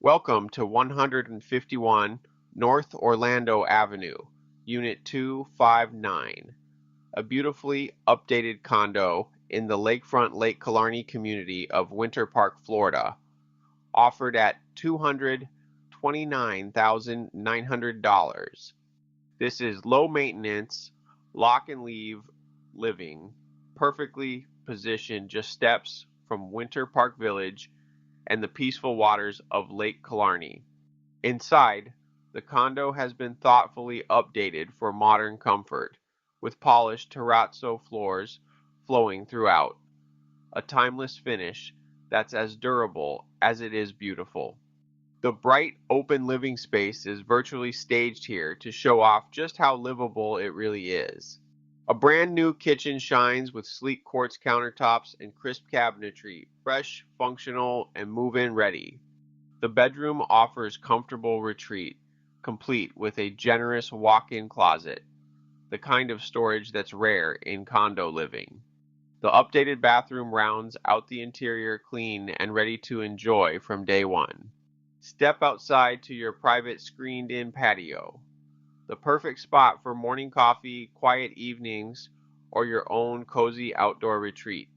Welcome to 151 North Orlando Avenue, Unit 259, a beautifully updated condo in the lakefront Lake Killarney community of Winter Park, Florida, offered at $229,900. This is low maintenance, lock and leave living, perfectly positioned just steps from Winter Park Village and the peaceful waters of Lake Killarney. Inside, the condo has been thoughtfully updated for modern comfort, with polished terrazzo floors flowing throughout, a timeless finish that's as durable as it is beautiful. The bright, open living space is virtually staged here to show off just how livable it really is. A brand new kitchen shines with sleek quartz countertops and crisp cabinetry, fresh, functional, and move-in ready. The bedroom offers comfortable retreat, complete with a generous walk-in closet, the kind of storage that's rare in condo living. The updated bathroom rounds out the interior clean and ready to enjoy from day one. Step outside to your private screened-in patio, the perfect spot for morning coffee, quiet evenings, or your own cozy outdoor retreat.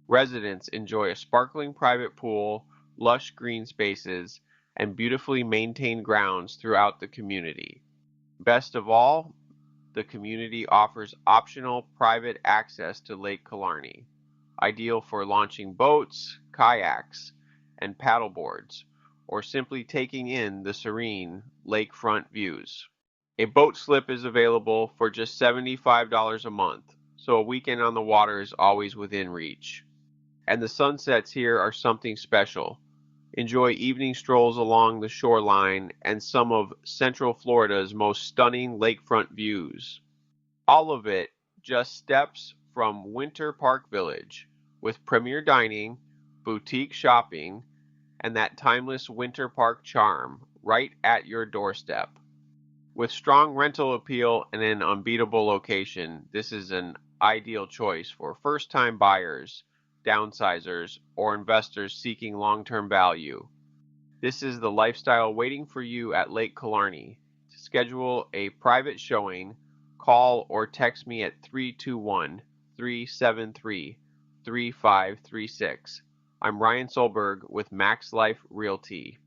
Residents enjoy a sparkling private pool, lush green spaces, and beautifully maintained grounds throughout the community. Best of all, the community offers optional private access to Lake Killarney, ideal for launching boats, kayaks, and paddleboards, or simply taking in the serene lakefront views. A boat slip is available for just $75 a month, so a weekend on the water is always within reach. And the sunsets here are something special. Enjoy evening strolls along the shoreline and some of Central Florida's most stunning lakefront views. All of it just steps from Winter Park Village, with premier dining, boutique shopping, and that timeless Winter Park charm right at your doorstep. With strong rental appeal and an unbeatable location, this is an ideal choice for first-time buyers, downsizers, or investors seeking long-term value. This is the lifestyle waiting for you at Lake Killarney. To schedule a private showing, call or text me at 321-373-3536. I'm Ryan Solberg with MaxLife Realty.